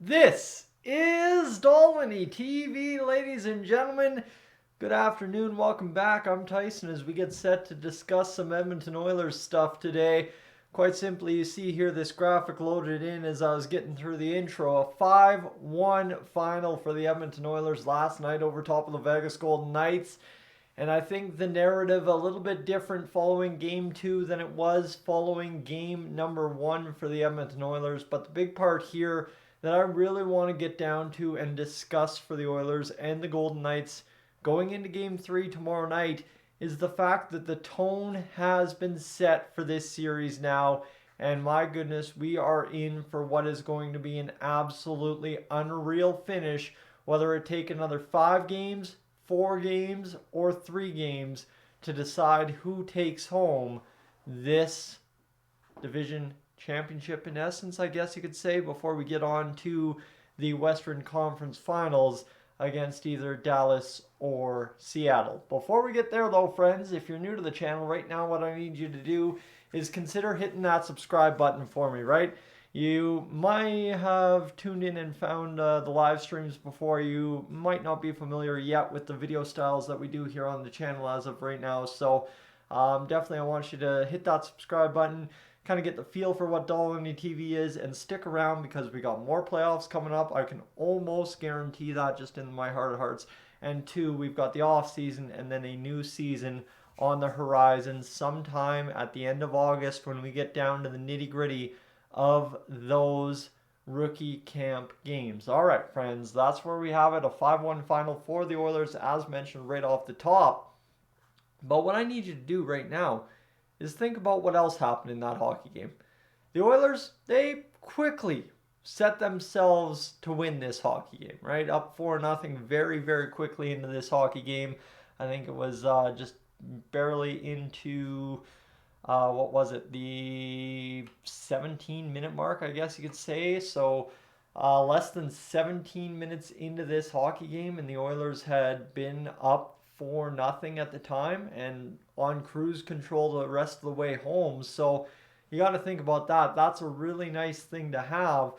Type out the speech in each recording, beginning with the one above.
This is Dolynny TV, ladies and gentlemen. Good afternoon. Welcome back. I'm Tyson as we get set to discuss some Edmonton Oilers stuff today. Quite simply, you see here this graphic loaded in as I was getting through the intro. A 5-1 final for the Edmonton Oilers last night over top of the Vegas Golden Knights. And I think the narrative a little bit different following game two than it was following game number one for the Edmonton Oilers. But the big part here that I really want to get down to and discuss for the Oilers and the Golden Knights going into game three tomorrow night is the fact that the tone has been set for this series now. And my goodness, we are in for what is going to be an absolutely unreal finish, whether it take another 5 games, 4 games, or 3 games to decide who takes home this division championship, in essence, I guess you could say, before we get on to the Western Conference Finals against either Dallas or Seattle. Before we get there, though, friends, if you're new to the channel right now, what I need you to do is consider hitting that subscribe button for me, right? You might have tuned in and found the live streams before. You might not be familiar yet with the video styles that we do here on the channel as of right now. So definitely I want you to hit that subscribe button, kind of get the feel for what Dolynny TV is, and stick around because we got more playoffs coming up. I can almost guarantee that just in my heart of hearts. And two, we've got the off season and then a new season on the horizon sometime at the end of August when we get down to the nitty gritty of those rookie camp games. All right, friends, that's where we have it. A 5-1 final for the Oilers, as mentioned right off the top. But what I need you to do right now is think about what else happened in that hockey game. The Oilers, they quickly set themselves to win this hockey game, right? Up 4-0 very, very quickly into this hockey game. I think it was just barely into what was it, the 17-minute mark, I guess you could say. So less than 17 minutes into this hockey game, and the Oilers had been up 4-0 at the time and on cruise control the rest of the way home. So you got to think about that. That's a really nice thing to have.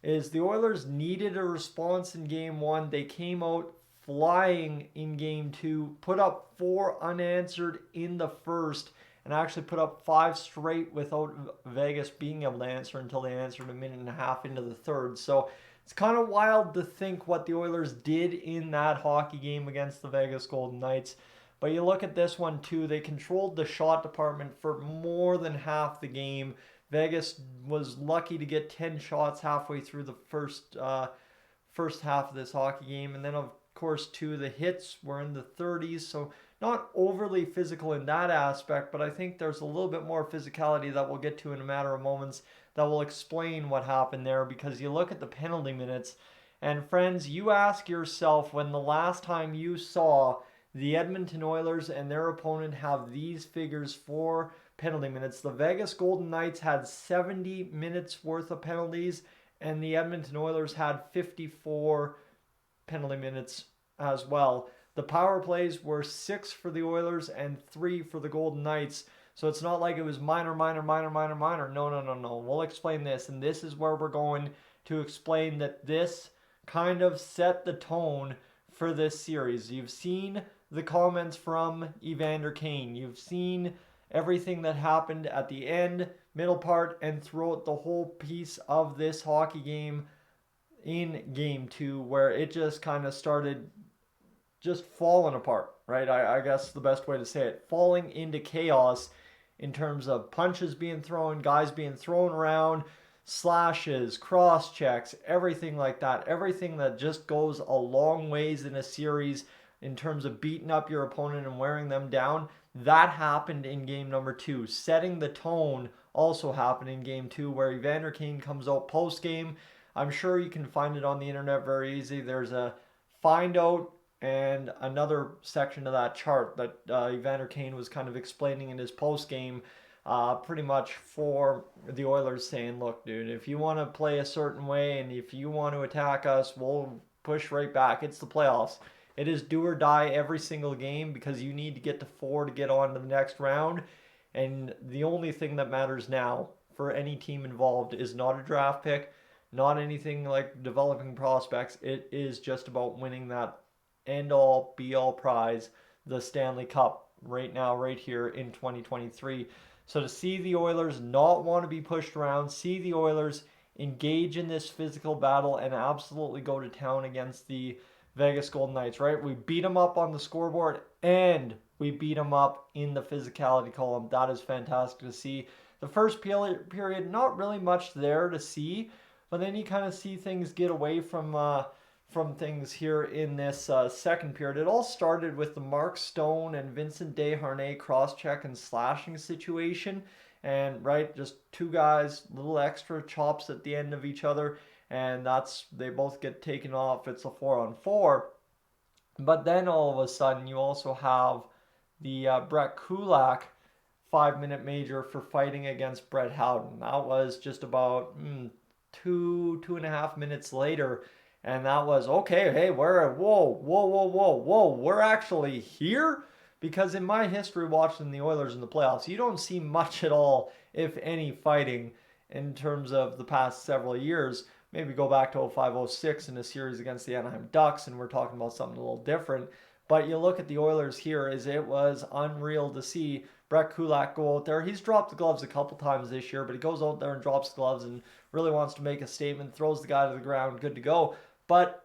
Is the Oilers needed a response in game one. They came out flying in game two, put up 4 unanswered in the first, and actually put up 5 straight without Vegas being able to answer until they answered a minute and a half into the third. So it's kind of wild to think what the Oilers did in that hockey game against the Vegas Golden Knights. But you look at this one too, they controlled the shot department for more than half the game. Vegas was lucky to get 10 shots halfway through the first half of this hockey game. And then, of course, too, the hits were in the 30s. So not overly physical in that aspect, but I think there's a little bit more physicality that we'll get to in a matter of moments that will explain what happened there, because you look at the penalty minutes, and friends, you ask yourself when the last time you saw the Edmonton Oilers and their opponent have these figures for penalty minutes. The Vegas Golden Knights had 70 minutes worth of penalties, and the Edmonton Oilers had 54 penalty minutes as well. The power plays were 6 for the Oilers and 3 for the Golden Knights. So it's not like it was minor, minor, minor, minor, minor. No, no, no, no. We'll explain this. And this is where we're going to explain that this kind of set the tone for this series. You've seen the comments from Evander Kane. You've seen everything that happened at the end, middle part, and throughout the whole piece of this hockey game in game two, where it just kind of started just falling apart, right? I guess the best way to say it, falling into chaos in terms of punches being thrown, guys being thrown around, slashes, cross checks, everything like that. Everything that just goes a long ways in a series in terms of beating up your opponent and wearing them down. That happened in game number two. Setting the tone also happened in game two, where Evander Kane comes out post game. I'm sure you can find it on the internet very easy. There's a find out and another section of that chart that Evander Kane was kind of explaining in his post game, pretty much for the Oilers, saying, look, dude, if you want to play a certain way and if you want to attack us, we'll push right back. It's the playoffs. It is do or die every single game because you need to get to 4 to get on to the next round. And the only thing that matters now for any team involved is not a draft pick, not anything like developing prospects. It is just about winning that end all be all prize, the Stanley Cup, right now, right here in 2023. So to see the Oilers not want to be pushed around, see the Oilers engage in this physical battle and absolutely go to town against the Vegas Golden Knights, right? We beat them up on the scoreboard and we beat them up in the physicality column. That is fantastic to see. The first period, not really much there to see, but then you kind of see things get away from things here in this second period. It all started with the Mark Stone and Vincent Desharnais cross-check and slashing situation. And right, just two guys, little extra chops at the end of each other, and they both get taken off. It's a 4-on-4. But then all of a sudden, you also have the Brett Kulak 5-minute major for fighting against Brett Howden. That was just about 2.5 minutes later. And that was, okay, hey, we're actually here? Because in my history watching the Oilers in the playoffs, you don't see much at all, if any, fighting in terms of the past several years. Maybe go back to 05-06 in a series against the Anaheim Ducks, and we're talking about something a little different. But you look at the Oilers here, it was unreal to see Brett Kulak go out there. He's dropped the gloves a couple times this year, but he goes out there and drops the gloves and really wants to make a statement, throws the guy to the ground, good to go. But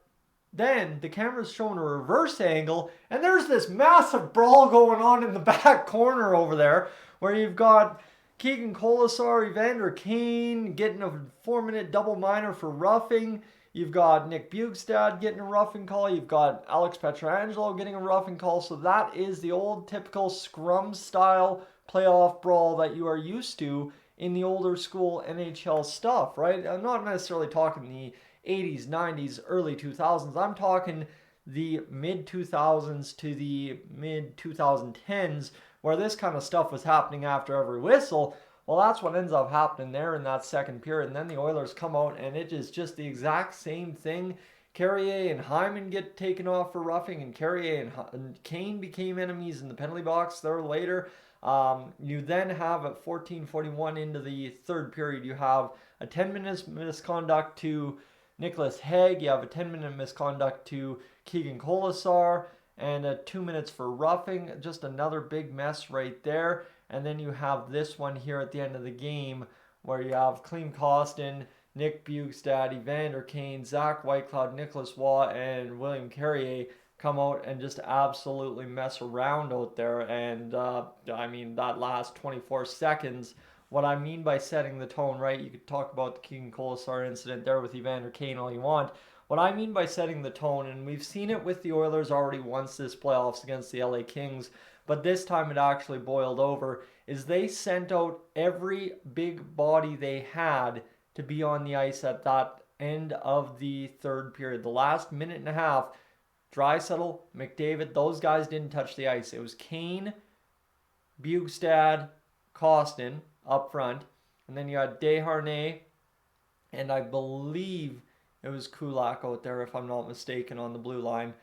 then the camera's showing a reverse angle, and there's this massive brawl going on in the back corner over there, where you've got Keegan Colasar, Evander Kane getting a 4-minute double minor for roughing. You've got Nick Bjugstad getting a roughing call. You've got Alex Pietrangelo getting a roughing call. So that is the old typical scrum-style playoff brawl that you are used to in the older school NHL stuff, right? I'm not necessarily talking the 80s, 90s, early 2000s. I'm talking the mid-2000s to the mid-2010s, where this kind of stuff was happening after every whistle. Well, that's what ends up happening there in that second period. And then the Oilers come out, and it is just the exact same thing. Carrier and Hyman get taken off for roughing, and Carrier and Kane became enemies in the penalty box there later. You then have at 14:41 into the third period, you have a 10-minute misconduct to Nicholas Hague. You have a 10-minute misconduct to Keegan Colasar, and 2 minutes for roughing. Just another big mess right there. And then you have this one here at the end of the game, where you have Klim Kostin, Nick Bjugstad, Evander Kane, Zach Whitecloud, Nicholas Waugh, and William Carrier come out and just absolutely mess around out there. And that last 24 seconds, what I mean by setting the tone, right? You could talk about the Keegan Colasar incident there with Evander Kane all you want. What I mean by setting the tone, and we've seen it with the Oilers already once this playoffs against the LA Kings, but this time it actually boiled over, is they sent out every big body they had to be on the ice at that end of the third period. The last minute and a half, Draisaitl, McDavid, those guys didn't touch the ice. It was Kane, Bjugstad, Kostin up front, and then you had Desharnais, and I believe it was Kulak out there, if I'm not mistaken, on the blue line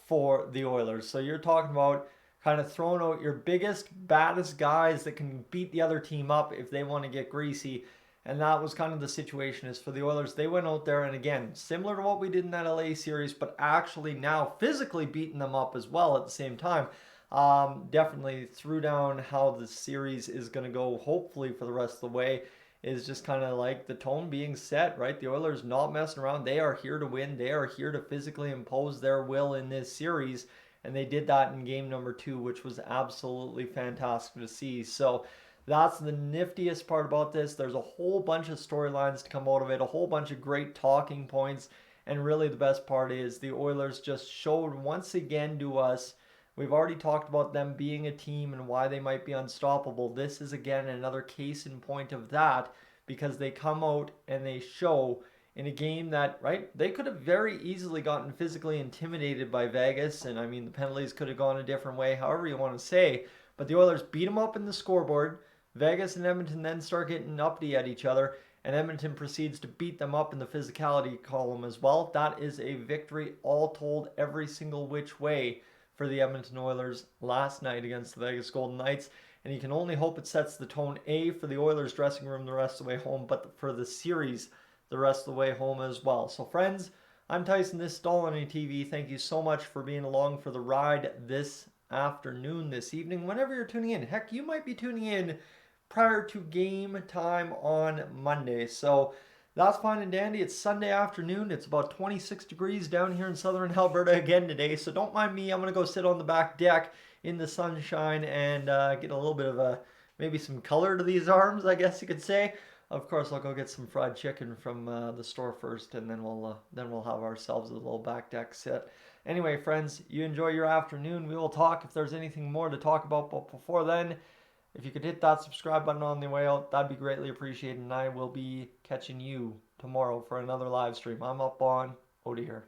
for the Oilers. So you're talking about kind of throwing out your biggest, baddest guys that can beat the other team up if they want to get greasy. And that was kind of the situation is for the Oilers. They went out there and, again, similar to what we did in that LA series, but actually now physically beating them up as well at the same time. Definitely threw down how the series is going to go, hopefully for the rest of the way, is just kind of like the tone being set, right? The Oilers not messing around. They are here to win. They are here to physically impose their will in this series. And they did that in game number 2, which was absolutely fantastic to see. So that's the niftiest part about this. There's a whole bunch of storylines to come out of it, a whole bunch of great talking points. And really the best part is the Oilers just showed once again to us, we've already talked about them being a team and why they might be unstoppable. This is again another case in point of that, because they come out and they show in a game that, right, they could have very easily gotten physically intimidated by Vegas. And I mean, the penalties could have gone a different way, however you want to say. But the Oilers beat them up in the scoreboard. Vegas and Edmonton then start getting uppity at each other. And Edmonton proceeds to beat them up in the physicality column as well. That is a victory all told every single which way for the Edmonton Oilers last night against the Vegas Golden Knights. And you can only hope it sets the tone, A, for the Oilers dressing room the rest of the way home, but for the series the rest of the way home as well. So friends, I'm Tyson, this is Dolynny TV. Thank you so much for being along for the ride this afternoon, this evening, whenever you're tuning in. Heck, you might be tuning in prior to game time on Monday. So that's fine and dandy. It's Sunday afternoon. It's about 26 degrees down here in southern Alberta again today. So don't mind me. I'm going to go sit on the back deck in the sunshine and get a little bit of maybe some color to these arms, I guess you could say. Of course, I'll go get some fried chicken from the store first, and then we'll have ourselves a little back deck sit. Anyway, friends, you enjoy your afternoon. We will talk if there's anything more to talk about. But before then, if you could hit that subscribe button on the way out, that'd be greatly appreciated. And I will be catching you tomorrow for another live stream. I'm up on out of here.